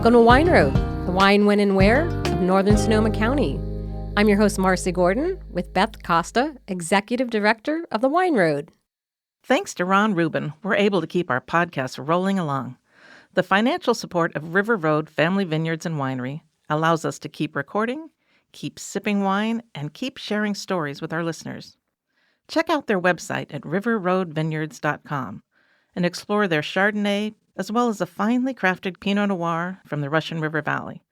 Welcome to Wine Road, the wine, when, and where of Northern Sonoma County. I'm your host, Marcy Gordon, with Beth Costa, Executive Director of the Wine Road. Thanks to Ron Rubin, we're able to keep our podcast rolling along. The financial support of River Road Family Vineyards and Winery allows us to keep recording, keep sipping wine, and keep sharing stories with our listeners. Check out their website at riverroadvineyards.com and explore their Chardonnay, as well as a finely crafted Pinot Noir from the Russian River Valley.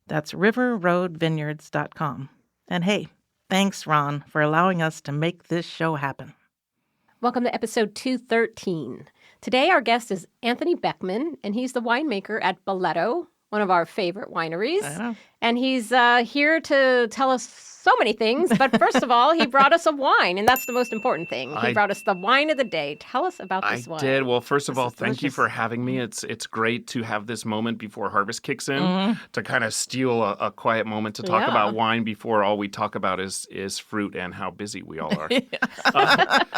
That's riverroadvineyards.com. And hey, thanks, Ron, for allowing us to make this show happen. Welcome to episode 213. Today our guest is Anthony Beckman, and he's the winemaker at Balletto, one of our favorite wineries. I know. And he's here to tell us so many things. But first of all, he brought us a wine, and that's the most important thing. He brought us the wine of the day. Tell us about this wine. I did. Well, first of This all, is thank you delicious. for having me. It's great to have this moment before harvest kicks in to kind of steal a quiet moment to talk about wine before all we talk about is fruit and how busy we all are.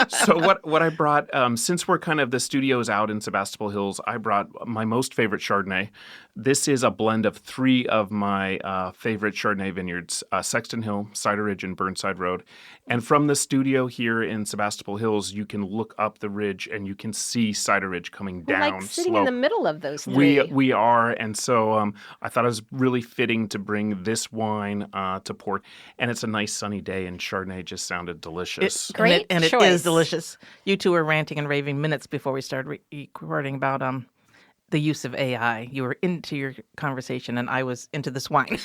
So what I brought, since we're kind of the studio's out in Sebastopol Hills, I brought my most favorite Chardonnay. This is a blend of three of my favorite Chardonnay vineyards, Sexton Hill, Cider Ridge, and Burnside Road. And from the studio here in Sebastopol Hills, you can look up the ridge and you can see Cider Ridge coming We're down like sitting slope. in the middle of those three. We are, and so I thought it was really fitting to bring this wine to port. And it's a nice sunny day, and Chardonnay just sounded delicious. Great and it choice. is delicious. You two were ranting and raving minutes before we started recording about the use of AI. You were into your conversation, and I was into this wine.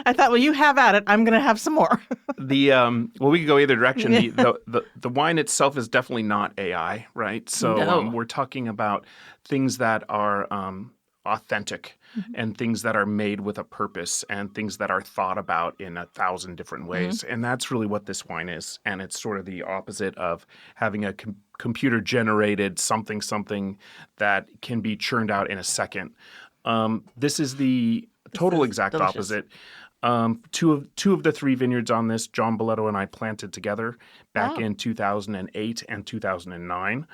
I thought, well, you have at it. I'm going to have some more. Well, we could go either direction. The wine itself is definitely not AI, right? So No. we're talking about things that are authentic and things that are made with a purpose and things that are thought about in 1,000 different ways. And that's really what this wine is. And it's sort of the opposite of having a computer-generated something that can be churned out in a second. This is the total exact delicious. opposite. Two of the three vineyards on this, John Balletto and I planted together back in 2008 and 2009.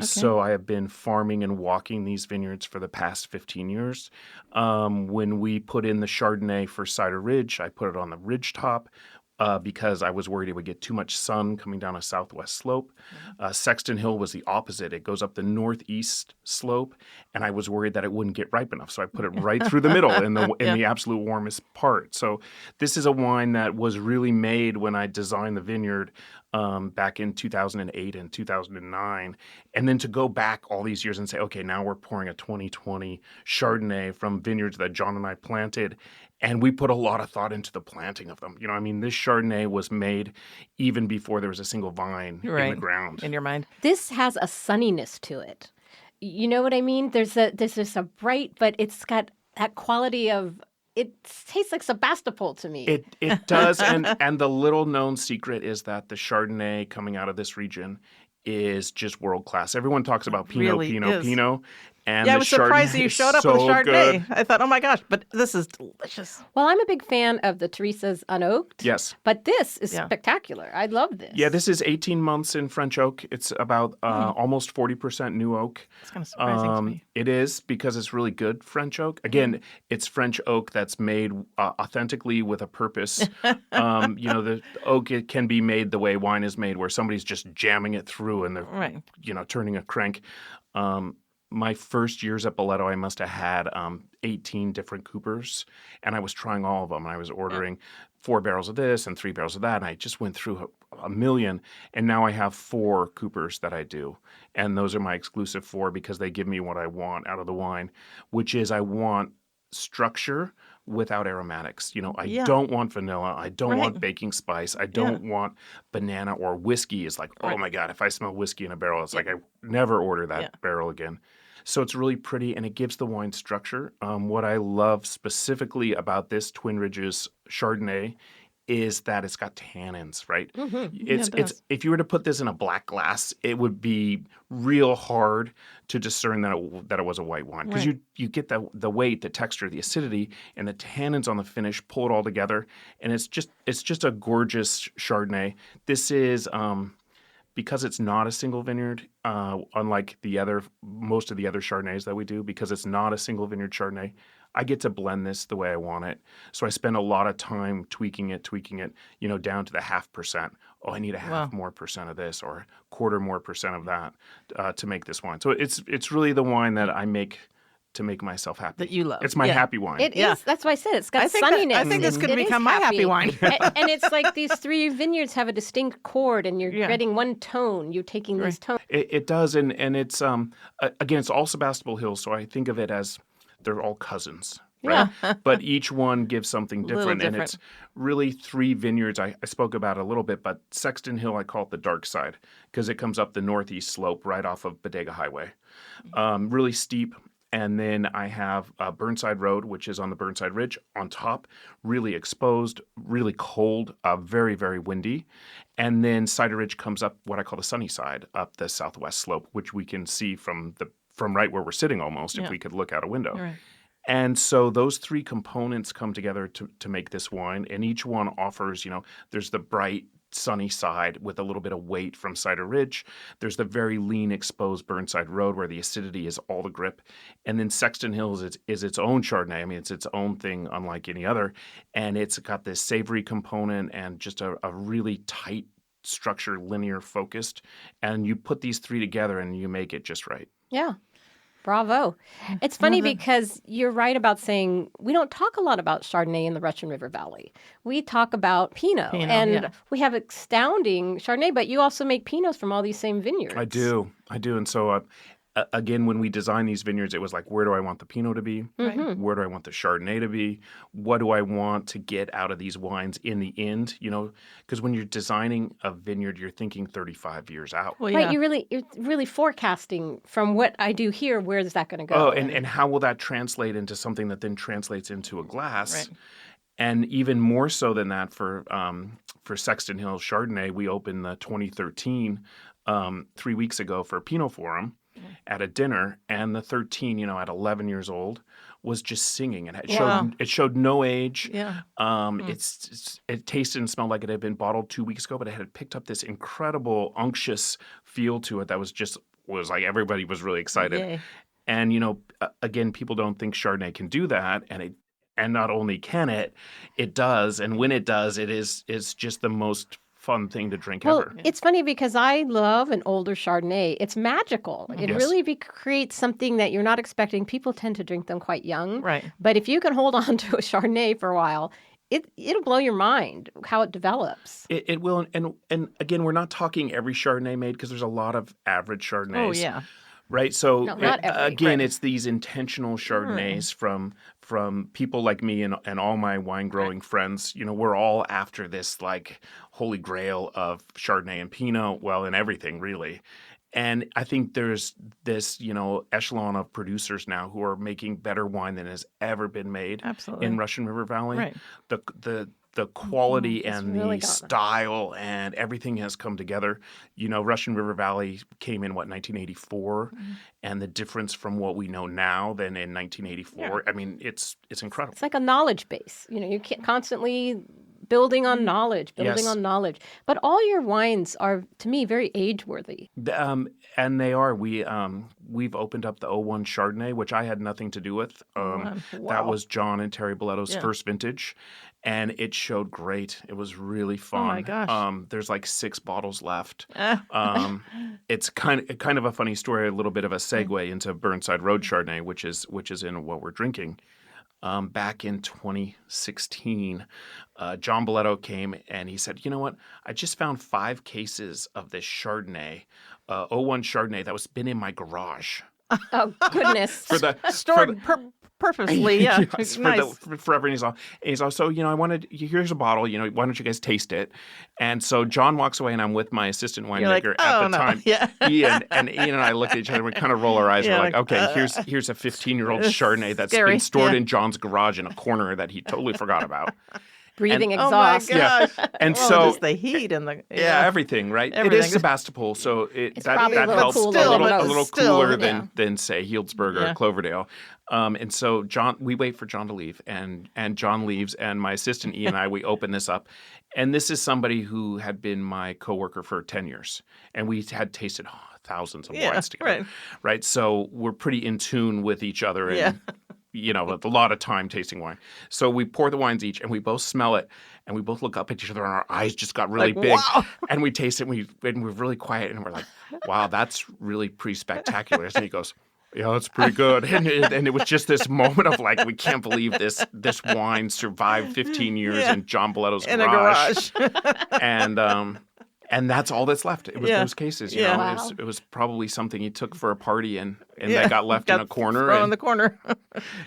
So I have been farming and walking these vineyards for the past 15 years. When we put in the Chardonnay for Cider Ridge, I put it on the ridge top. Because I was worried it would get too much sun coming down a southwest slope. Sexton Hill was the opposite. It goes up the northeast slope, and I was worried that it wouldn't get ripe enough. So I put it right through the middle in the absolute warmest part. So this is a wine that was really made when I designed the vineyard back in 2008 and 2009. And then to go back all these years and say, okay, now we're pouring a 2020 Chardonnay from vineyards that John and I planted. And we put a lot of thought into the planting of them. This Chardonnay was made even before there was a single vine in the ground. In your mind. This has a sunniness to it. You know what I mean? There's just a bright, but it's got that quality of, it tastes like Sebastopol to me. It does, and the little known secret is that the Chardonnay coming out of this region is just world class. Everyone talks about Pinot, Really is. Pinot. And Yeah, I the was surprised that Chardonnay you is showed up so with a Chardonnay. good. I thought, oh my gosh, but this is delicious. Well, I'm a big fan of the Teresa's Unoaked. Yes. But this is spectacular. I love this. Yeah, this is 18 months in French oak. It's about almost 40% new oak. It's kind of surprising to me. It is because it's really good French oak. Again, it's French oak that's made authentically with a purpose. The oak, it can be made the way wine is made, where somebody's just jamming it through and they're, turning a crank. My first years at Balletto, I must have had 18 different coopers, and I was trying all of them. And I was ordering 4 barrels of this and 3 barrels of that, and I just went through a million. And now I have 4 coopers that I do, and those are my exclusive 4 because they give me what I want out of the wine, which is I want structure without aromatics. I don't want vanilla. I don't want baking spice. I don't want banana or whiskey. Is like, oh my God, if I smell whiskey in a barrel, it's like I never order that barrel again. So it's really pretty, and it gives the wine structure. What I love specifically about this Twin Ridges Chardonnay is that it's got tannins, right? It's if you were to put this in a black glass, it would be real hard to discern that it was a white wine, because you get the weight, the texture, the acidity, and the tannins on the finish pull it all together, and it's just a gorgeous Chardonnay. This is because it's not a single vineyard, unlike most of the other Chardonnays that we do, because it's not a single vineyard Chardonnay, I get to blend this the way I want it. So I spend a lot of time tweaking it, down to the 0.5%. Oh, I need a half more percent of this or quarter more percent of that to make this wine. So it's really the wine that I make to make myself happy. That you love. It's my happy wine. It is. That's why I said it's got sunniness. I think this could It become is my happy wine. And it's like these three vineyards have a distinct chord, and you're getting one tone. You're taking these tones. It does, and it's again, it's all Sebastopol Hills, so I think of it as they're all cousins. Right? Yeah. But each one gives something different. And it's really 3 vineyards. I spoke about it a little bit, but Sexton Hill, I call it the dark side because it comes up the northeast slope right off of Bodega Highway. Really steep. And then I have Burnside Road, which is on the Burnside Ridge on top, really exposed, really cold, very, very windy. And then Cider Ridge comes up what I call the sunny side, up the southwest slope, which we can see from right where we're sitting almost if we could look out a window. Right. And so those 3 components come together to make this wine, and each one offers, there's the bright, sunny side with a little bit of weight from Cider Ridge. There's the very lean, exposed Burnside Road where the acidity is all the grip. And then Sexton Hills is its own Chardonnay. I mean, it's its own thing unlike any other. And it's got this savory component and just a really tight structure, linear focused. And you put these 3 together and you make it just right. Yeah. Bravo. It's funny because you're right about saying we don't talk a lot about Chardonnay in the Russian River Valley. We talk about Pinot and we have astounding Chardonnay, but you also make Pinots from all these same vineyards. I do. And so again, when we designed these vineyards, it was like, where do I want the Pinot to be? Mm-hmm. Where do I want the Chardonnay to be? What do I want to get out of these wines in the end? Because when you're designing a vineyard, you're thinking 35 years out. Well, right, you're really forecasting from what I do here, where is that going to go? Oh, and how will that translate into something that then translates into a glass? Right. And even more so than that for Sexton Hill Chardonnay, we opened the 2013 3 weeks ago for Pinot Forum. At a dinner, and the 13, at 11 years old, was just singing, and it showed no age. Yeah. It tasted and smelled like it had been bottled 2 weeks ago, but it had picked up this incredible unctuous feel to it that was like everybody was really excited. Yay. And again, people don't think Chardonnay can do that, and not only can it does, and when it does, it's just the most fun thing to drink ever. It's funny because I love an older Chardonnay. It's magical. It really creates something that you're not expecting. People tend to drink them quite young. Right. But if you can hold on to a Chardonnay for a while, it'll blow your mind how it develops. It will. And again, we're not talking every Chardonnay made because there's a lot of average Chardonnays. Oh, yeah. Right. So again, it's these intentional Chardonnays from people like me and all my wine growing friends. We're all after this like holy grail of Chardonnay and Pinot, well, and everything really. And I think there's this, echelon of producers now who are making better wine than has ever been made in Russian River Valley. Right. The quality and really the style and everything has come together. Russian River Valley came in, 1984? And the difference from what we know now than in 1984, I mean, it's incredible. It's like a knowledge base. You can't constantly building on knowledge. But all your wines are, to me, very age-worthy. And they are. We've opened up the 01 Chardonnay, which I had nothing to do with. That was John and Terry Balletto's first vintage. And it showed great. It was really fun. Oh my gosh! There's like 6 bottles left. It's kind of a funny story, a little bit of a segue into Burnside Road Chardonnay, which is in what we're drinking. Back in 2016, John Balletto came and he said, "You know what? I just found 5 cases of this Chardonnay, 01 Chardonnay that was been in my garage." Oh goodness! Stored purposely, yeah. Yes, nice. Forever. And he's all, so, I wanted, here's a bottle, why don't you guys taste it? And so John walks away and I'm with my assistant winemaker at the time. Yeah. Ian and I look at each other and we kind of roll our eyes. Yeah, we're like, okay, here's a 15-year-old Chardonnay that's scary. been stored in John's garage in a corner that he totally forgot about. breathing And- exhaust. Oh my gosh. And Well, so just the heat and the everything, right? It Everything. is Sebastopol, so It's that probably a little helps cooler a than little, most. Still, cooler yeah. than say Healdsburg Yeah. or Cloverdale. And so we wait for John to leave, and John leaves, and my assistant E and I, we open this up, and this is somebody who had been my coworker for 10 years, and we had tasted thousands of wines together, right? So we're pretty in tune with each other, and a lot of time tasting wine. So we pour the wines each, and we both smell it, and we both look up at each other, and our eyes just got really big, wow. and we taste it, and we're really quiet, and we're like, wow, that's really pretty spectacular. And he goes, yeah, that's pretty good. And it was just this moment of like, we can't believe this wine survived 15 years in John Balletto's in a garage. And that's all that's left. It was those cases. You know, Wow. it was probably something he took for a party and that got left in a corner. Thrown in the corner.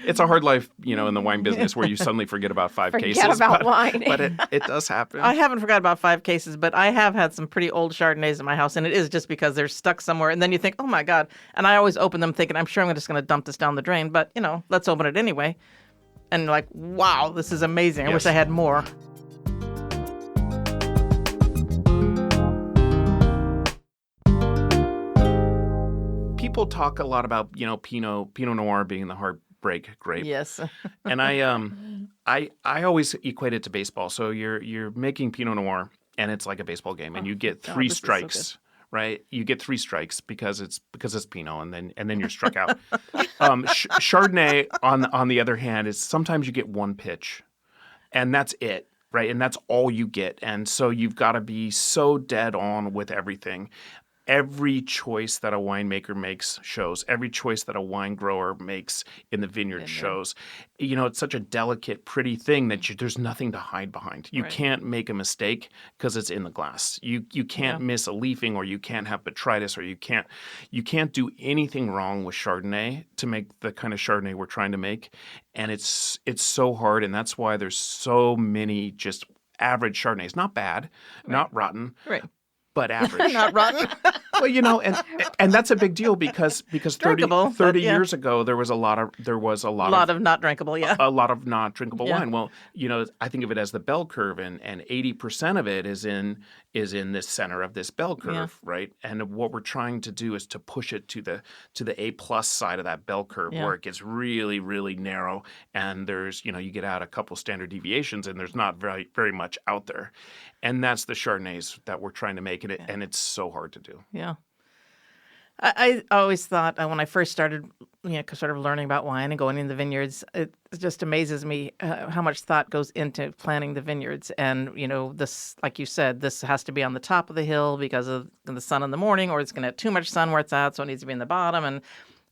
It's a hard life, in the wine business where you suddenly forget about five cases. Forget about wine. But it does happen. I haven't forgot about 5 cases, but I have had some pretty old Chardonnays in my house, and it is just because they're stuck somewhere. And then you think, oh my God. And I always open them thinking, I'm sure I'm just going to dump this down the drain, but let's open it anyway. And like, wow, this is amazing. I wish I had more. People talk a lot about, Pinot Noir being the heartbreak grape. Yes. And I always equate it to baseball. So you're making Pinot Noir, and it's like a baseball game, and you get 3 this is so strikes, right? You get 3 strikes because it's Pinot, and then you're struck out. Chardonnay, on the other hand, is sometimes you get 1 pitch, and that's it. Right. And that's all you get. And so you've got to be so dead on with everything. Every choice that a winemaker makes shows. Every choice that a wine grower makes in the vineyard shows. It's such a delicate, pretty thing that there's nothing to hide behind. You can't make a mistake because it's in the glass. You can't miss a leafing, or you can't have botrytis, or you can't do anything wrong with Chardonnay to make the kind of Chardonnay we're trying to make. And it's so hard, and that's why there's so many just average Chardonnays. Not bad, not rotten. Right. But average. Not rotten. Well, and that's a big deal because 30 yeah. years ago there was a lot of not drinkable, a lot of not drinkable wine. Well, I think of it as the bell curve, and 80% of it is in this center of this bell curve, right? And what we're trying to do is to push it to the A+ side of that bell curve, where it gets really, really narrow, and there's you get out a couple standard deviations, and there's not very, very much out there. And that's the Chardonnays that we're trying to make it, and it's so hard to do. Yeah. I always thought when I first started, sort of learning about wine and going into the vineyards, it just amazes me how much thought goes into planting the vineyards. And, this, like you said, this has to be on the top of the hill because of the sun in the morning, or it's going to have too much sun where it's at, so it needs to be in the bottom. And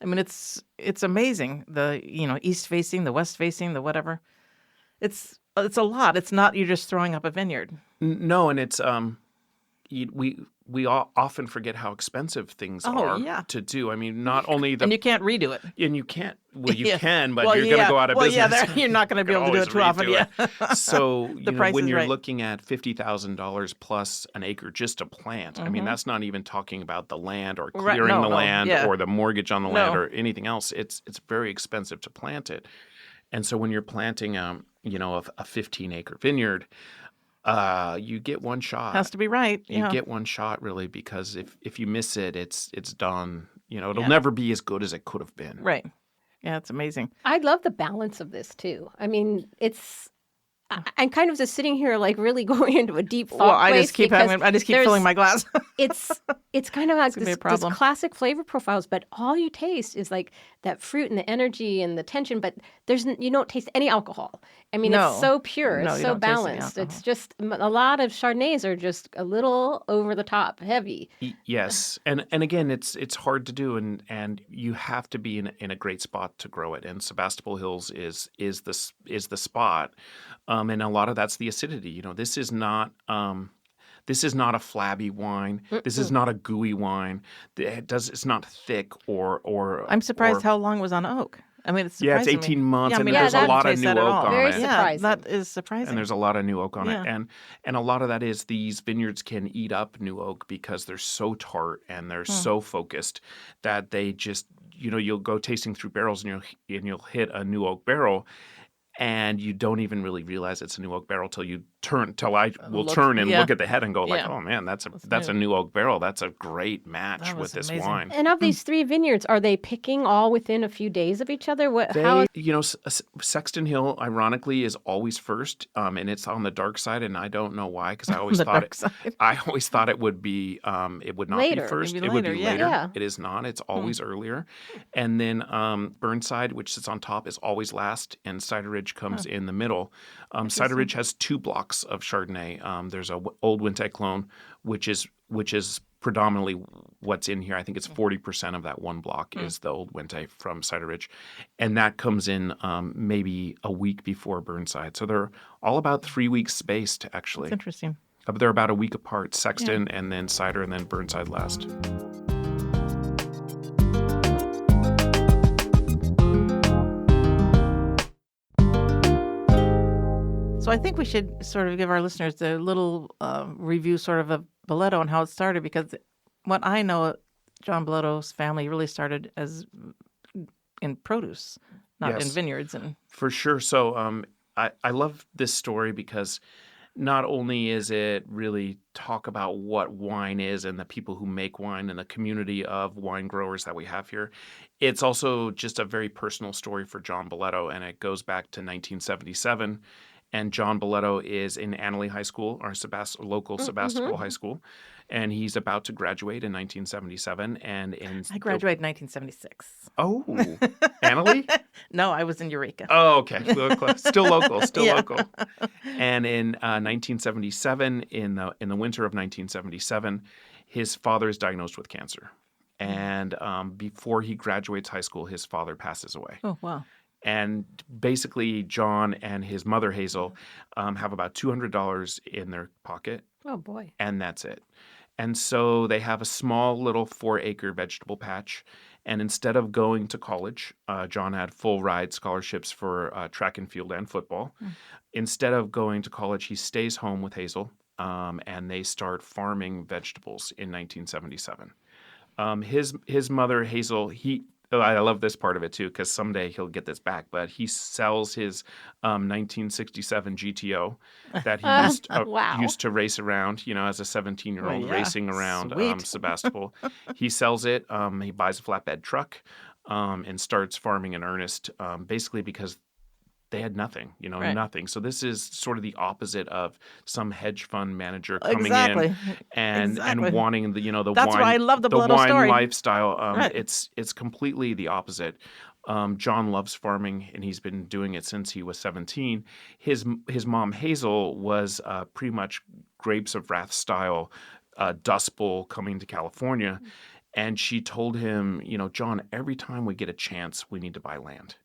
I mean, it's amazing. The, east facing, the west facing, the whatever. It's a lot. It's not you're just throwing up a vineyard. No, and it's we all often forget how expensive things are to do. I mean, not only and you can't redo it. And you can't. Well, you can, but you're going to go out of business. Well, you're not going to be able to do it too often. Yeah. So when you're right. looking at $50,000 plus an acre just to plant, I mean, that's not even talking about the land or clearing the land or the mortgage on the land or anything else. It's very expensive to plant it. And so when you're planting, a 15-acre vineyard, you get one shot. Has to be right. You get one shot, really, because if you miss it, it's done. It'll never be as good as it could have been. Right. Yeah, it's amazing. I love the balance of this too. I mean, I'm kind of just sitting here, like, really going into a deep thought I just keep filling my glass. it's kind of like this problem. classic flavor profiles, but all you taste is like that fruit and the energy and the tension, but you don't taste any alcohol. I mean, it's so pure, it's so balanced. It's just a lot of Chardonnays are just a little over the top, heavy. Yes, and again, it's hard to do, and you have to be in a great spot to grow it. And Sebastopol Hills is the spot, and a lot of that's the acidity. This is not. This is not a flabby wine. This is not a gooey wine. It's not thick or. I'm surprised how long it was on oak. I mean, it's it's 18 months, and there's a lot of new oak on it. Very surprising. Yeah, that is surprising. And there's a lot of new oak on it, and a lot of that is these vineyards can eat up new oak because they're so tart and they're so focused that they just you'll go tasting through barrels and you'll hit a new oak barrel. and you don't even really realize it's a new oak barrel till I will Look, turn and yeah. look at the head and go like, Yeah. oh man, that's a new oak barrel. That's a great match That with was this amazing. wine. And of these 3 vineyards, are they picking all within a few days of each other? Sexton Hill, ironically, is always first, and it's on the dark side, and I don't know why, because I always The thought dark side. I always thought it would be, it would not Later. be first. Maybe It would later, be yeah. later. Yeah. It is not. It's always earlier. And then Burnside, which sits on top, is always last, and Cider Ridge comes in the middle. Cider Ridge has 2 blocks of Chardonnay. There's a Old Winter clone, which is predominantly what's in here. I think it's 40% of that one block is the Old Winter from Cider Ridge. And that comes in maybe a week before Burnside. So they're all about 3 weeks spaced, actually. That's interesting. They're about a week apart, Sexton and then Cider and then Burnside last. So I think we should sort of give our listeners a little review sort of Balletto and how it started, because what I know, John Balletto's family really started as in produce, not in vineyards. And For sure. So I love this story because not only is it really talk about what wine is and the people who make wine and the community of wine growers that we have here, it's also just a very personal story for John Balletto, and it goes back to 1977. And John Balletto is in Annalee High School, our local Sebastopol High School, and he's about to graduate in 1977. I graduated in 1976. Oh, Annalee? No, I was in Eureka. Oh, okay. Still local, local. And in 1977, in the winter of 1977, his father is diagnosed with cancer. And before he graduates high school, his father passes away. Oh, wow. And basically, John and his mother, Hazel, have about $200 in their pocket. Oh, boy. And that's it. And so they have a small little 4-acre vegetable patch. And instead of going to college, John had full ride scholarships for track and field and football. Instead of going to college, he stays home with Hazel, and they start farming vegetables in 1977. His mother, Hazel, I love this part of it too, because someday he'll get this back. But he sells his 1967 GTO that he used to race around, as a 17-year-old racing around Sebastopol. He sells it. He buys a flatbed truck and starts farming in earnest, basically because they had nothing, nothing. So this is sort of the opposite of some hedge fund manager coming in and wanting the That's wine. why I love the Balletto wine story. lifestyle. It's completely the opposite. John loves farming, and he's been doing it since he was 17. His mom Hazel was pretty much Grapes of Wrath style Dust Bowl coming to California, and she told him, John, every time we get a chance, we need to buy land.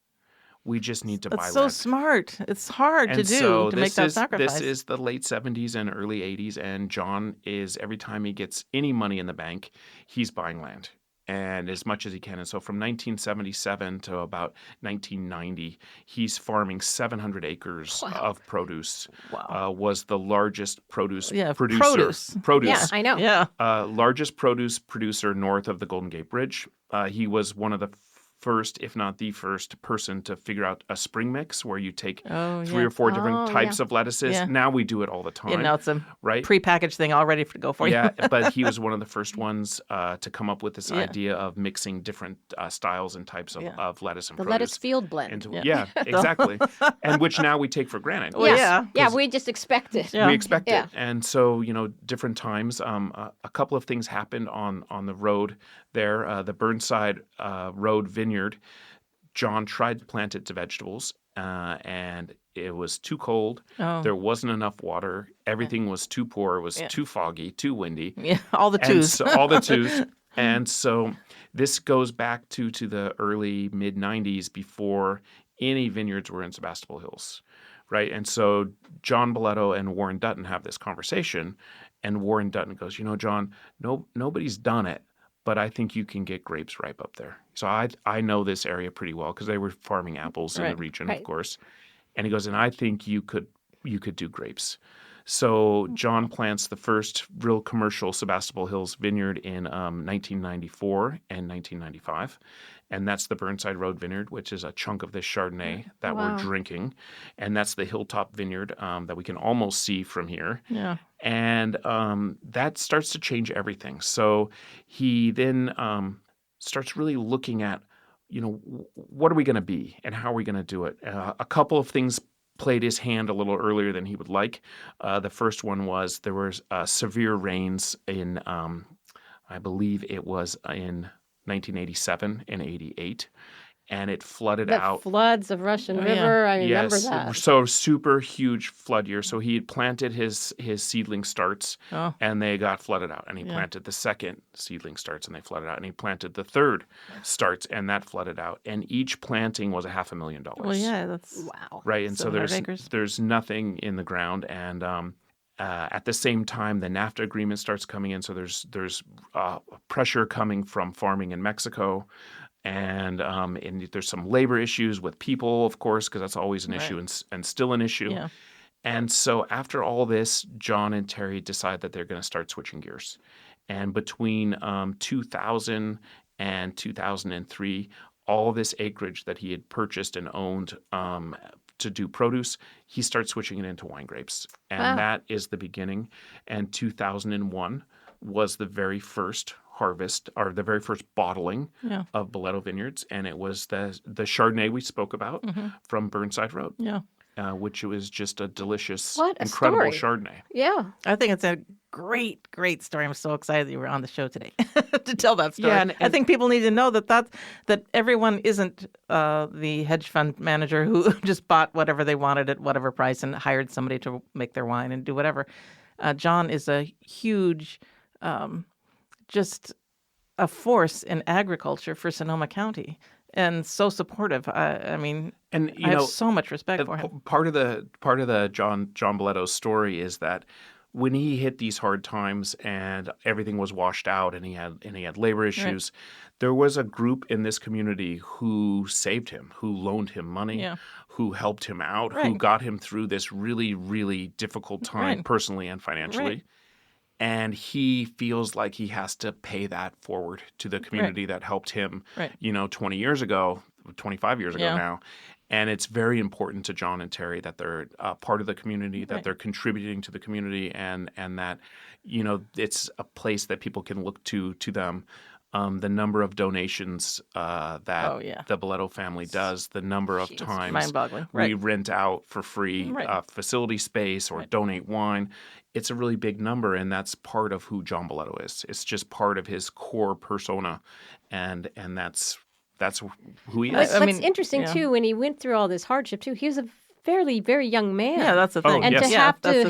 We just need to buy land. It's so smart. It's hard to do, to make that sacrifice. This is the late 70s and early 80s, and John is, every time he gets any money in the bank, he's buying land, and as much as he can. And so from 1977 to about 1990, he's farming 700 acres of produce. Wow. Was the largest producer. Produce. Yeah, I know. Yeah. Largest produce producer north of the Golden Gate Bridge. He was one of the first, if not the first person to figure out a spring mix where you take 3 or 4 different types of lettuces. Yeah. Now we do it all the time. Yeah, now it's a right? prepackaged thing all ready to go for you. Yeah, but he was one of the first ones to come up with this idea of mixing different styles and types of lettuce and produce. The lettuce field blend. Exactly. And which now we take for granted. Well, yeah, we just expect it. We expect it. And so, different times, a couple of things happened on the road there. The Burnside Road Vineyard, John tried to plant it to vegetables, and it was too cold. Oh. There wasn't enough water. Everything was too poor. It was too foggy, too windy. Yeah, all the twos. So, all the twos. And so this goes back to the early, mid-90s, before any vineyards were in Sebastopol Hills, right? And so John Balletto and Warren Dutton have this conversation, and Warren Dutton goes, John, nobody's done it, but I think you can get grapes ripe up there. So I know this area pretty well because they were farming apples in the region, of course. And he goes, and I think you could do grapes. So John plants the first real commercial Sebastopol Hills vineyard in 1994 and 1995. And that's the Burnside Road Vineyard, which is a chunk of this Chardonnay that we're drinking. And that's the Hilltop Vineyard that we can almost see from here. Yeah. And that starts to change everything. So he then starts really looking at, what are we going to be and how are we going to do it? A couple of things played his hand a little earlier than he would like. The first one was there was severe rains in, I believe it was in 1987 and 88, and it flooded out. Floods of Russian River. I remember that. So super huge flood year. So he had planted his seedling starts, and they got flooded out. And he planted the second seedling starts, and they flooded out. And he planted the third starts, and that flooded out. And each planting was $500,000. Well, yeah, that's wow. Right, and so there's nothing in the ground, and at the same time, the NAFTA agreement starts coming in. So there's pressure coming from farming in Mexico. And there's some labor issues with people, of course, because that's always an issue and still an issue. Yeah. And so after all this, John and Terry decide that they're going to start switching gears. And between 2000 and 2003, all this acreage that he had purchased and owned to do produce, he starts switching it into wine grapes. And that is the beginning. And 2001 was the very first harvest, or the very first bottling of Balletto Vineyards, and it was the Chardonnay we spoke about from Burnside Road, which was just a delicious, incredible Chardonnay. Yeah. I think it's a great story. I'm so excited that you were on the show today to tell that story. Yeah, and I think people need to know that everyone isn't the hedge fund manager who just bought whatever they wanted at whatever price and hired somebody to make their wine and do whatever. John is a huge just a force in agriculture for Sonoma County, and so supportive. I have so much respect for him. Part of the John Balletto's story is that when he hit these hard times and everything was washed out, and he had labor issues, there was a group in this community who saved him, who loaned him money, who helped him out, who got him through this really, really difficult time personally and financially. And he feels like he has to pay that forward to the community that helped him, 20 years ago, 25 years ago now. And it's very important to John and Terry that they're part of the community, that they're contributing to the community, and that, it's a place that people can look to them. The number of donations that the Balletto family does, the number of times mind-boggling. We rent out for free facility space or donate wine. It's a really big number, and that's part of who John Balletto is. It's just part of his core persona, and that's who he is. What's interesting, too, when he went through all this hardship, too, he was a fairly, very young man. Yeah, that's the thing. And to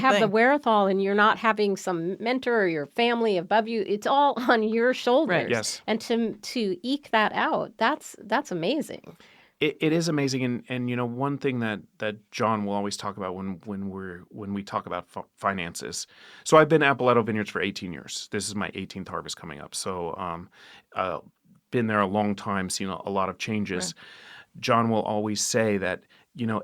have the wherewithal, and you're not having some mentor or your family above you, it's all on your shoulders. Right. Yes. And to eke that out, that's amazing. It is amazing, and one thing that John will always talk about when we talk about finances. So I've been at Balletto Vineyards for 18 years. This is my 18th harvest coming up. So been there a long time, seen a lot of changes. Right. John will always say that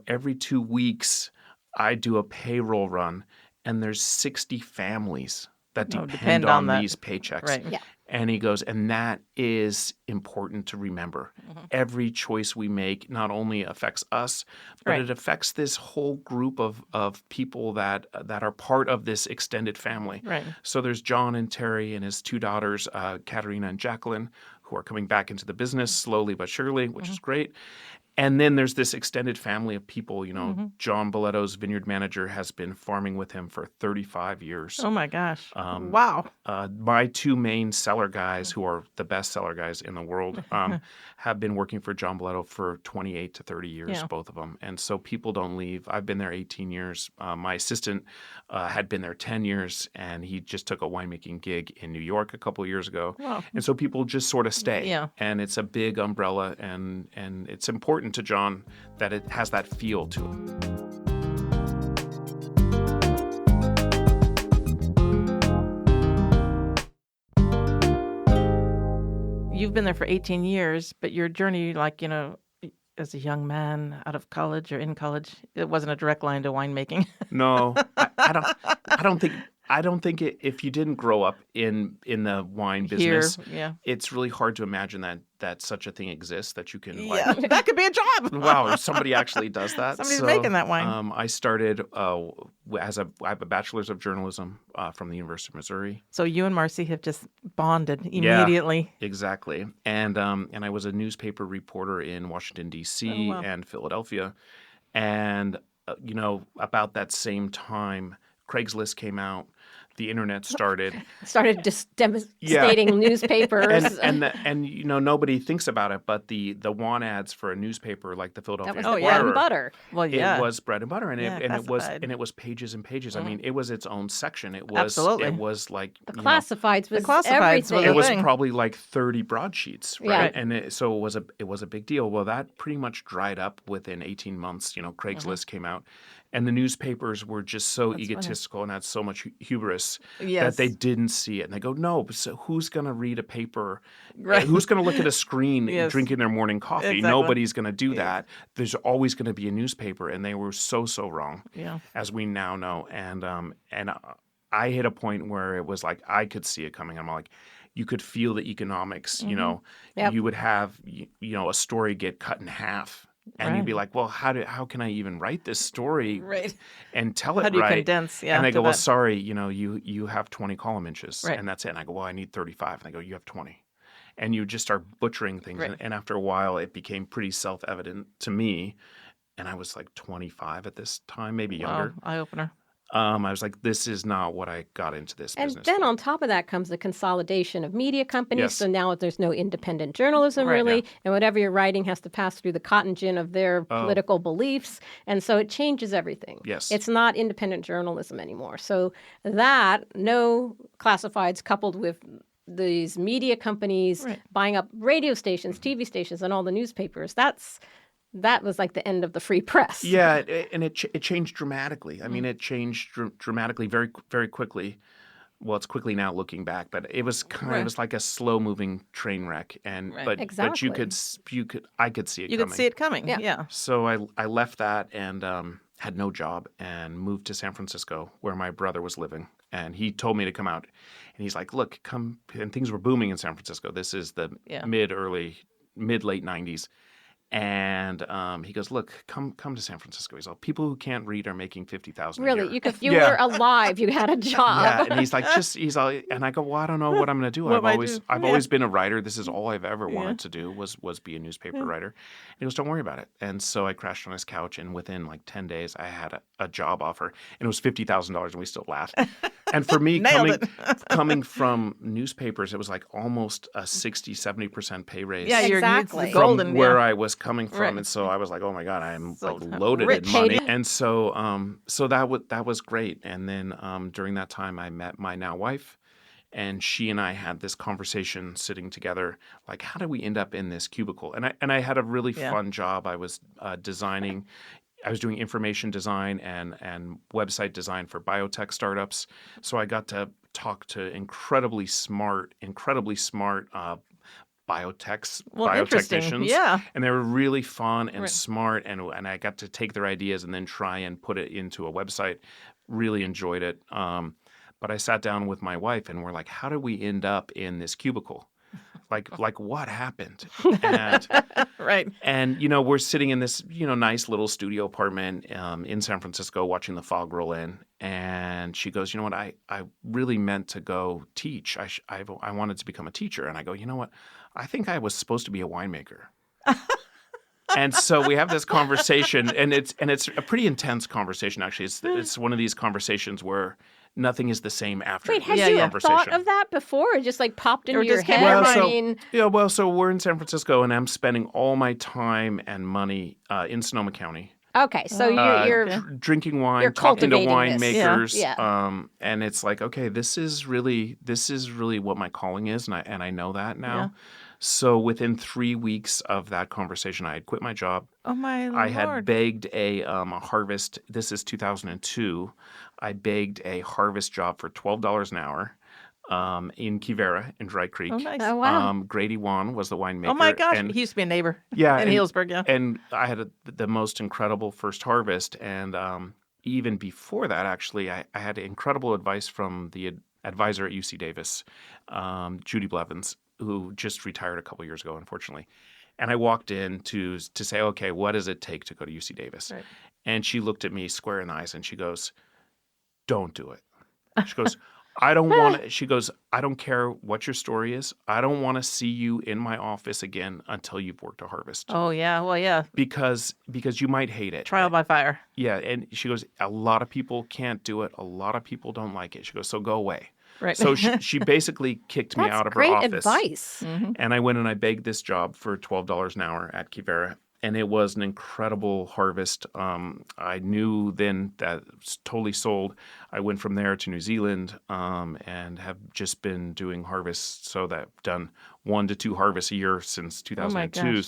every 2 weeks I do a payroll run, and there's 60 families that depend on these paychecks. Right. Yeah. And he goes, and that is important to remember. Every choice we make not only affects us, but it affects this whole group of people that are part of this extended family. Right. So there's John and Terry and his two daughters, Katerina and Jacqueline, who are coming back into the business slowly but surely, which is great. And then there's this extended family of people. John Balletto's vineyard manager has been farming with him for 35 years. Oh, my gosh. Wow. My two main cellar guys, who are the best cellar guys in the world, have been working for John Balletto for 28 to 30 years, both of them. And so people don't leave. I've been there 18 years. My assistant had been there 10 years, and he just took a winemaking gig in New York a couple of years ago. Wow. And so people just sort of stay. Yeah. And it's a big umbrella, and it's important to John that it has that feel to it. You've been there for 18 years, but your journey, as a young man out of college or in college, it wasn't a direct line to winemaking. No, I don't think if you didn't grow up in the wine Here, business, yeah. it's really hard to imagine that such a thing exists, that you can Yeah, that could be a job. wow, somebody actually does that. Somebody's making that wine. I started I have a bachelor's of journalism from the University of Missouri. So you and Marcy have just bonded immediately. Yeah, exactly. And I was a newspaper reporter in Washington, D.C. and Philadelphia. And, about that same time, Craigslist came out. The internet started just devastating newspapers. And nobody thinks about it, but the want ads for a newspaper like the Philadelphia that was Inquirer, bread and butter. Well, yeah, it was bread and butter, and it was pages and pages. I mean, it was its own section. It was like the classifieds was everything. It was probably like 30 broadsheets, right? Yeah. And so it was a big deal. Well, that pretty much dried up within 18 months. Craigslist came out. And the newspapers were just so egotistical and had so much hubris that they didn't see it. And they go, no, so who's going to read a paper? Right. Who's going to look at a screen drinking their morning coffee? Exactly. Nobody's going to do that. There's always going to be a newspaper. And they were so wrong, as we now know. And I hit a point where it was like I could see it coming. I'm like, you could feel the economics. You would have a story get cut in half. And you'd be like, well, how can I even write this story and tell it right? How do you condense? Yeah, and they go, well, sorry, you have 20 column inches, and that's it. And I go, well, I need 35. And they go, you have 20. And you just start butchering things. Right. And after a while, it became pretty self-evident to me. And I was like 25 at this time, maybe younger. Eye-opener. I was like, this is not what I got into this business. And then on top of that comes the consolidation of media companies. Yes. So now there's no independent journalism, really. Yeah. And whatever you're writing has to pass through the cotton gin of their political beliefs. And so it changes everything. Yes. It's not independent journalism anymore. So that, no classifieds coupled with these media companies buying up radio stations, TV stations, and all the newspapers, that was like the end of the free press. Yeah, and it changed dramatically. I mean, it changed dramatically very, very quickly. Well, it's quickly now looking back, but it was it was like a slow-moving train wreck, but you could I could see it coming. You could see it coming. Yeah. So I left that and had no job and moved to San Francisco, where my brother was living, and he told me to come out, and he's like, "Look, come." And things were booming in San Francisco. This is the mid-late 90s. And he goes, look, come to San Francisco. He's all, people who can't read are making $50,000 a year. Really? If you were alive, you had a job. Yeah, and he's like, and I go, well, I don't know what I'm going to do. I've always been a writer. This is all I've ever wanted to do was be a newspaper writer. And he goes, don't worry about it. And so I crashed on his couch, and within like 10 days, I had a job offer, and it was $50,000, and we still laugh. And for me, coming from newspapers, it was like almost a 60-70% pay raise. Yeah, exactly. From where I was coming from, and so I was like, "Oh my God, I'm like loaded in money." And so that was great. And then during that time, I met my now wife, and she and I had this conversation sitting together, like, how did we end up in this cubicle? And I had a really fun job. I was designing. I was doing information design and website design for biotech startups. So I got to talk to incredibly smart biotechnicians. Yeah. And they were really fun and smart, and I got to take their ideas and then try and put it into a website. Really enjoyed it. But I sat down with my wife, and we're like, how did we end up in this cubicle? Like what happened? And, and we're sitting in this nice little studio apartment in San Francisco watching the fog roll in, and she goes, you know what, I really meant to go teach. I wanted to become a teacher. And I go, you know what, I think I was supposed to be a winemaker. And so we have this conversation, and it's a pretty intense conversation, actually. It's one of these conversations where nothing is the same after the conversation. Had you thought of that before? It just like popped into your head? So we're in San Francisco, and I'm spending all my time and money in Sonoma County. Okay, so you're drinking wine, you're talking to winemakers, and it's like, okay, this is really what my calling is, and I know that now. Yeah. So within 3 weeks of that conversation, I had quit my job. Oh my Lord! I had begged a harvest. This is 2002. I begged a harvest job for $12 an hour. in Quivira in Dry Creek. Oh, nice. Oh, wow. Grady Wan was the winemaker. Oh, my gosh. And, He used to be a neighbor yeah, in Healdsburg, yeah. And I had the most incredible first harvest. And even before that, actually, I had incredible advice from the advisor at UC Davis, Judy Blevins, who just retired a couple years ago, unfortunately. And I walked in to say, okay, what does it take to go to UC Davis? Right. And she looked at me square in the eyes and she goes, don't do it. She goes, I don't want to. She goes, I don't care what your story is. I don't want to see you in my office again until you've worked a harvest. Oh, yeah. Well, yeah. Because you might hate it. Trial by fire. Yeah. And she goes, a lot of people can't do it. A lot of people don't like it. She goes, so go away. Right. So she basically kicked me out of her office. That's great advice. Mm-hmm. And I went and I begged this job for $12 an hour at Quivira. And it was an incredible harvest. I knew then that it was totally sold. I went from there to New Zealand and have just been doing harvests. So that I've done 1 to 2 harvests a year since 2002.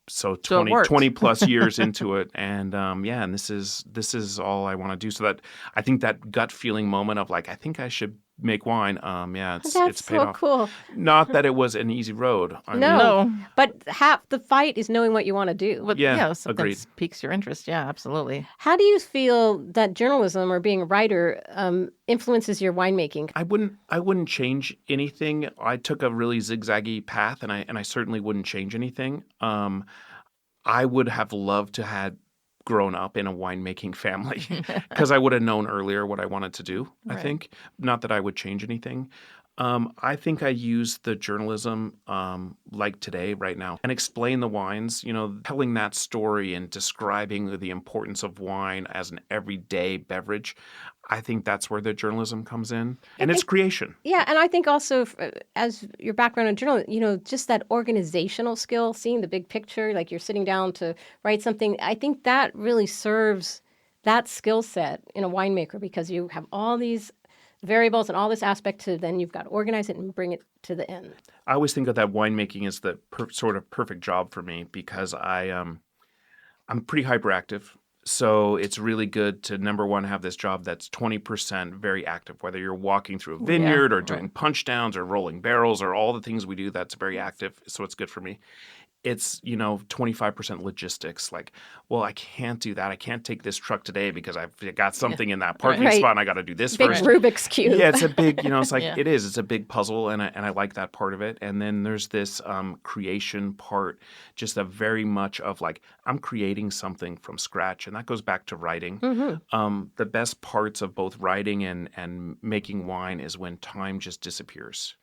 So 20 plus years into it. And and this is all I want to do. So that I think that gut feeling moment of like, I think I should make wine. It's paid off. Cool. Not that it was an easy road. No. But half the fight is knowing what you want to do. But, so agreed. that piques your interest. Yeah, absolutely. How do you feel that journalism or being a writer influences your winemaking? I wouldn't change anything. I took a really zigzaggy path, and I certainly wouldn't change anything. I would have loved to had grown up in a winemaking family because I would have known earlier what I wanted to do, I think. Not that I would change anything. I think I use the journalism like today, right now, and explain the wines, telling that story and describing the importance of wine as an everyday beverage. I think that's where the journalism comes in, and it's creation. Yeah, and I think also, as your background in journalism, just that organizational skill, seeing the big picture, like you're sitting down to write something, I think that really serves that skill set in a winemaker because you have all these variables and all this aspect to then you've got to organize it and bring it to the end. I always think of that winemaking as the sort of perfect job for me because I'm pretty hyperactive. So it's really good to, number one, have this job that's 20% very active, whether you're walking through a vineyard or doing punch downs or rolling barrels or all the things we do that's very active. So it's good for me. It's, 25% logistics. Like, well, I can't do that. I can't take this truck today because I've got something in that parking spot and I got to do this big first. Rubik's Cube. Yeah, it's a big, it's like, it is. It's a big puzzle and I like that part of it. And then there's this creation part, just a very much of like, I'm creating something from scratch. And that goes back to writing. Mm-hmm. The best parts of both writing and making wine is when time just disappears.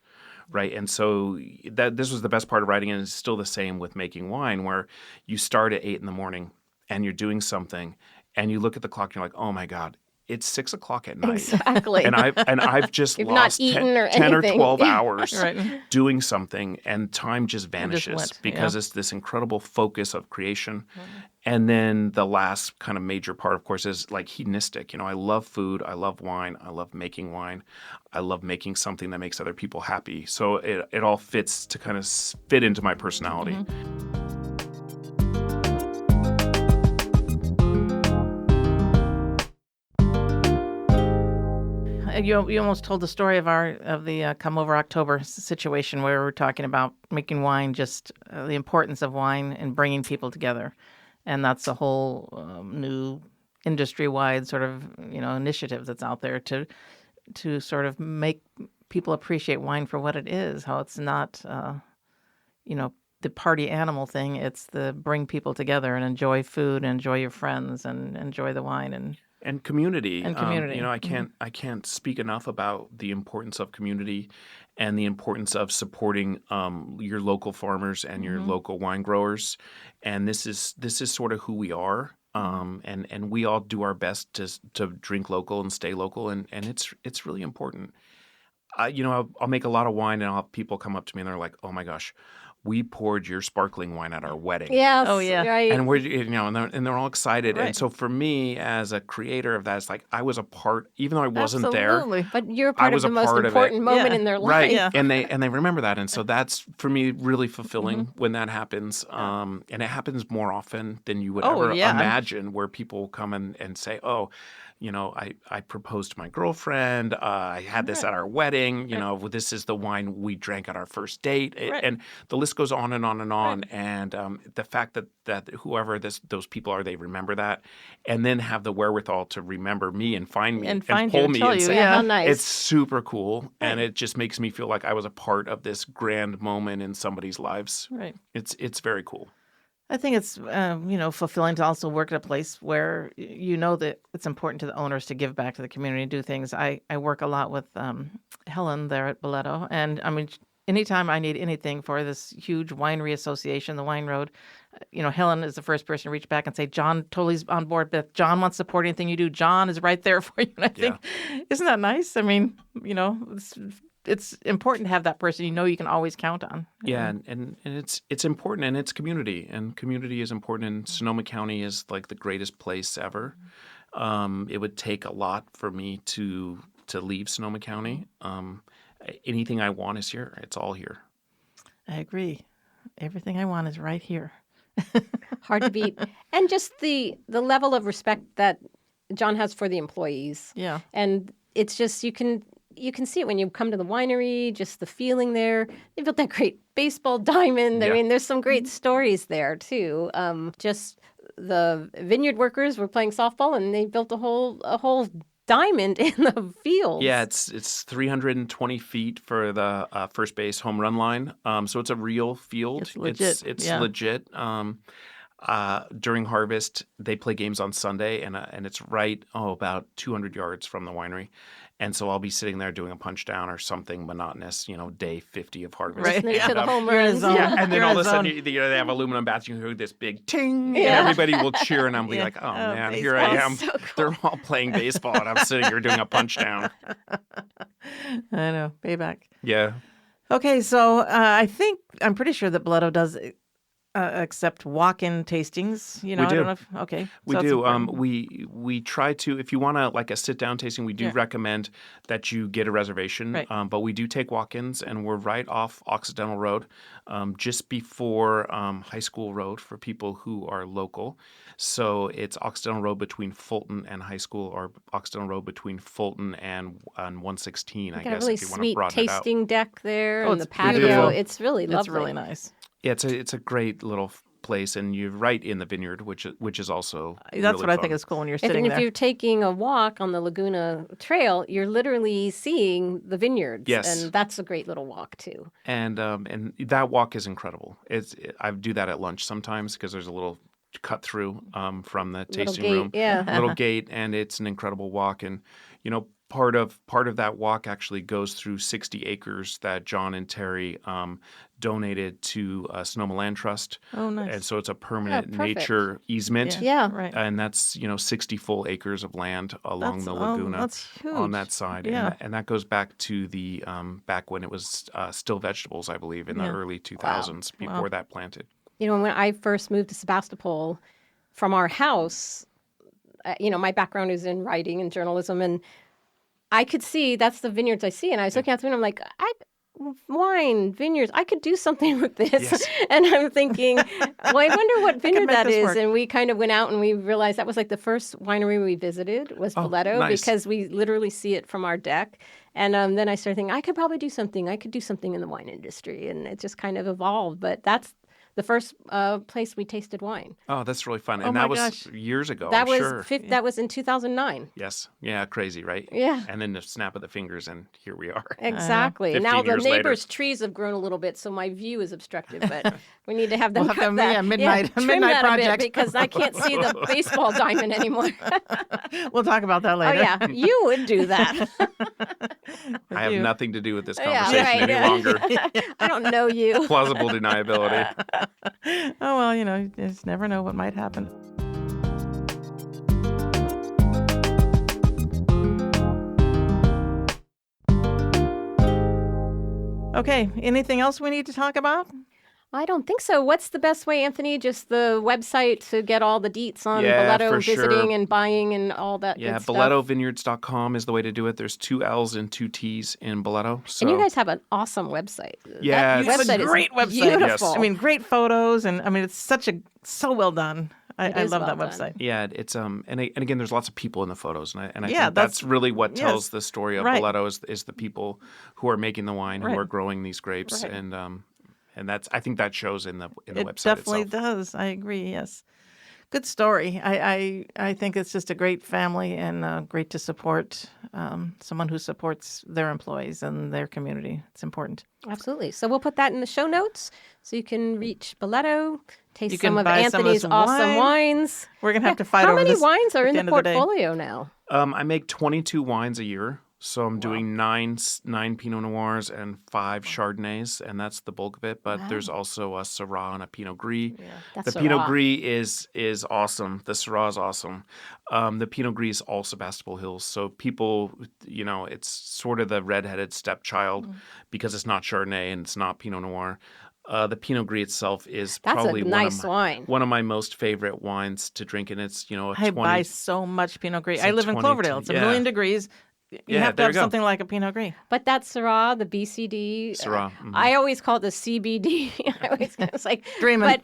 Right. And so this was the best part of writing, and it's still the same with making wine, where you start at 8 a.m. and you're doing something and you look at the clock and you're like, oh my God, it's 6 o'clock at night. Exactly. And I've just You've lost not eaten 10 or anything. 12 hours Right. doing something, and time just vanishes because it's this incredible focus of creation. Mm-hmm. And then the last kind of major part, of course, is like hedonistic. I love food. I love wine. I love making wine. I love making something that makes other people happy. So it all fits to kind of fit into my personality. Mm-hmm. You almost told the story of the Come Over October situation where we're talking about making wine, just the importance of wine and bringing people together. And that's a whole new industry-wide sort of, initiative that's out there to sort of make people appreciate wine for what it is, how it's not, the party animal thing. It's the bring people together and enjoy food and enjoy your friends and enjoy the wine and community. I can't speak enough about the importance of community and the importance of supporting your local farmers and your local wine growers. And this is sort of who we are. And we all do our best to drink local and stay local, and it's really important. I'll make a lot of wine, and I'll have people come up to me and they're like, "Oh my gosh, we poured your sparkling wine at our wedding." Yes. Oh yeah. Right. And we're and they're all excited. Right. And so for me as a creator of that, it's like I was a part, even though I wasn't Absolutely. there. But you're part of the most important moment in their life. Right. Yeah. And they remember that. And so that's for me really fulfilling when that happens. And it happens more often than you would ever imagine, where people come and say, "Oh, I proposed to my girlfriend. I had this at our wedding. This is the wine we drank at our first date. And the list goes on and on and on. Right. And the fact that whoever those people are, they remember that, and then have the wherewithal to remember me and find me and pull me and say, how nice. It's super cool. And it just makes me feel like I was a part of this grand moment in somebody's lives. Right. It's very cool. I think it's, fulfilling to also work at a place where you know that it's important to the owners to give back to the community and do things. I work a lot with Helen there at Balletto. And, anytime I need anything for this huge winery association, the Wine Road, Helen is the first person to reach back and say, John totally on board. Beth, John wants to support anything you do. John is right there for you. And I think, isn't that nice? It's important to have that person you can always count on. Yeah, and it's important, and it's community, and community is important. And Sonoma County is like the greatest place ever. It would take a lot for me to leave Sonoma County. Anything I want is here. It's all here. I agree. Everything I want is right here. Hard to beat. And just the level of respect that John has for the employees. Yeah. And it's just, you can see it when you come to the winery, just the feeling there. They built that great baseball diamond. Yeah. I mean, there's some great stories there, too. Just the vineyard workers were playing softball, and they built a whole diamond in the field. Yeah, it's 320 feet for the first base home run line. So it's a real field. It's legit. It's legit. During harvest, they play games on Sunday, and it's about 200 yards from the winery. And so I'll be sitting there doing a punch down or something monotonous, day 50 of harvest. Right. To the home runs. Yeah, and then all of a sudden, they have aluminum bats. You hear this big ting, and everybody will cheer, and I'll be like, oh, man, baseball. here I am. So cool. They're all playing baseball, and I'm sitting here doing a punch down. I know. Payback. Yeah. Okay, so I'm pretty sure that Balletto does accept walk-in tastings. We I don't do. know if, okay. We so do. important. We try to, if you want a sit-down tasting, we do recommend that you get a reservation. Right. But we do take walk-ins, and we're right off Occidental Road, just before High School Road for people who are local. So it's Occidental Road between Fulton and High School, or Occidental Road between Fulton and 116, I guess, really if you want to sweet broaden it out. tasting deck there, Oh, and the it's patio. beautiful. It's really lovely. It's really nice. Yeah, it's a great little place, and you're right in the vineyard, which is also That's really what I fun. think is cool when you're sitting And if there. you're taking a walk on the Laguna Trail, you're literally seeing the vineyards. Yes. And that's a great little walk, too. And that walk is incredible. I do that at lunch sometimes because there's a little cut through from the tasting room, little gate, and it's an incredible walk. And part of that walk actually goes through 60 acres that John and Terry donated to Sonoma Land Trust. Oh, nice. And so it's a permanent perfect. nature easement. Yeah. Right. And that's 60 full acres of land along the laguna that's huge. on that side. Yeah. And that goes back to the back when it was still vegetables, I believe, in the early 2000s before that planted. When I first moved to Sebastopol from our house, my background is in writing and journalism, and I could see that's the vineyards I see. And I was looking out the window, I'm like, wine, vineyards, I could do something with this. Yes. And I'm thinking, well, I wonder what vineyard that is. work. And we kind of went out and we realized that was like the first winery we visited was Balletto, nice. because we literally see it from our deck. And then I started thinking, I could probably do something. I could do something in the wine industry. And it just kind of evolved. But that's the first place we tasted wine. Oh, that's really fun. Oh And my that was gosh. years ago, That I'm was sure. that was in 2009. Yes. Yeah, crazy, right? Yeah. And then the snap of the fingers, and here we are. Exactly. 15 Now the years later. neighbors' trees have grown a little bit, so my view is obstructed. But we need to have them We'll have cut them- that. yeah, midnight- trim midnight that a project. bit because I can't see the baseball diamond anymore. We'll talk about that Oh later. yeah, you would do that. I have you. nothing to do with this Yeah, conversation right, any yeah. longer. I don't know you. Plausible deniability. Oh, well, you just never know what might happen. Okay, anything else we need to talk about? I don't think so. What's the best way, Anthony? Just the website to get all the deets on Yeah, Balletto for visiting sure. and buying and all that Yeah, good stuff. BallettoVineyards.com is the way to do it. There's 2 L's and 2 T's in Balletto. So. And you guys have an awesome website. Yeah, that it's website a great is website. beautiful. Yes. I mean, great photos, and it's so well done. I love that website. Yeah, it's and again, there's lots of people in the photos, and I Yeah, think that's really what tells yes, the story of right. Balletto is the people who are making the wine, Right. who are growing these grapes, Right. and that's I think that shows in the It website definitely itself. does. I agree. Yes, good story. I think it's just a great family and great to support someone who supports their employees and their community. It's important. Absolutely. So we'll put that in the show notes so you can reach Balletto, taste You can some of buy some of this Anthony's awesome wine. wines. We're gonna have to fight How over many this wines are at in the the end of the day. portfolio now? I make 22 wines a year, so I'm doing nine Pinot Noirs and 5 Chardonnays, and that's the bulk of it. But there's also a Syrah and a Pinot Gris. That's The Pinot Syrah. Gris is awesome. The Syrah is awesome. The Pinot Gris is all Sebastopol Hills, so people, it's sort of the redheaded stepchild because it's not Chardonnay and it's not Pinot Noir. The Pinot Gris itself is That's probably a nice wine. one of my most favorite wines to drink, and it's I buy so much Pinot Gris. It's I a live in 22, Cloverdale. It's a million degrees. You have to there have you go. something like a Pinot Gris. But that Syrah, the BCD, Syrah. I always call it the CBD. It's like Dreaming.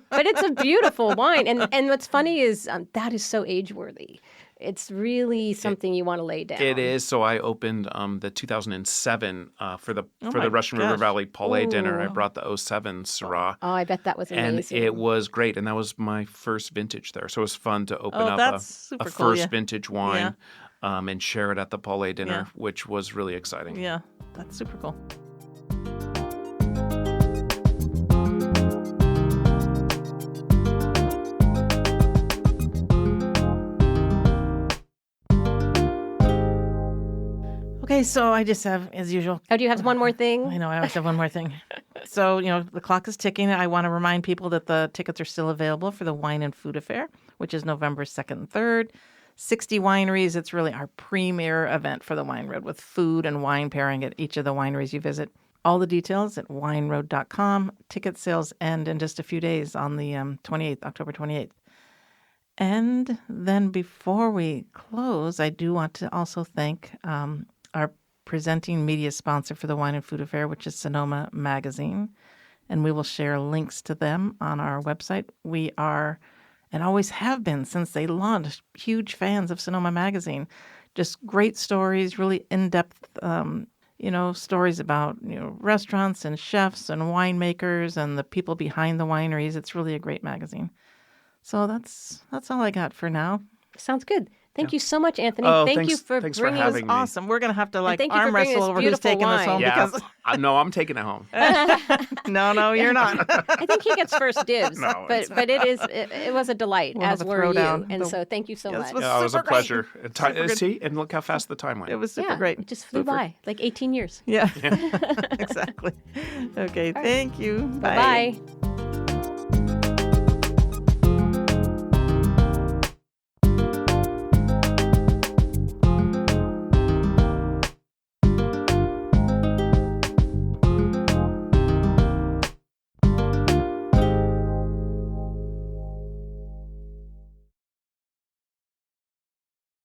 but it's a beautiful wine, and what's funny is that is so age-worthy. It's really something you want to lay down. It is. So I opened the 2007 for the my Russian River gosh. Valley Palais dinner. I Ooh. brought the 07 Syrah. Oh, I bet that was amazing. And it was great. And that was my first vintage there. So it was fun to open up that's a super cool, first yeah. vintage wine and share it at the Palais dinner, Yeah. which was really exciting. Yeah, that's super cool. Okay, so I just have, as usual, Oh, do you have one more thing? I know, I always have one more thing. So, the clock is ticking. I want to remind people that the tickets are still available for the Wine and Food Affair, which is November 2nd and 3rd. 60 wineries. It's really our premier event for the Wine Road with food and wine pairing at each of the wineries you visit. All the details at wineroad.com. Ticket sales end in just a few days on the 28th, October 28th. And then before we close, I do want to also thank our presenting media sponsor for the Wine and Food Affair, which is Sonoma Magazine. And we will share links to them on our website. We are, and always have been since they launched, huge fans of Sonoma Magazine. Just great stories, really in-depth, stories about, restaurants and chefs and winemakers and the people behind the wineries. It's really a great magazine. So that's all I got for now. Sounds good. Thank you so much, Anthony. Oh, Thank you for thanks for bringing having us. me. Awesome. We're going to have to thank you for arm bringing wrestle us over who's beautiful taking us wine. home. Yeah, Because no, I'm taking it home. no, you're not. I think he gets first dibs. No, but it was a delight, We'll as have a were you. throwdown. And so thank you so Yes, much. was Yeah, it was a super great. pleasure. Super good. See, and look how fast the time went. It was super Yeah, great. it just flew Super. by, like 18 years. Yeah, exactly. Okay, thank you. Bye-bye.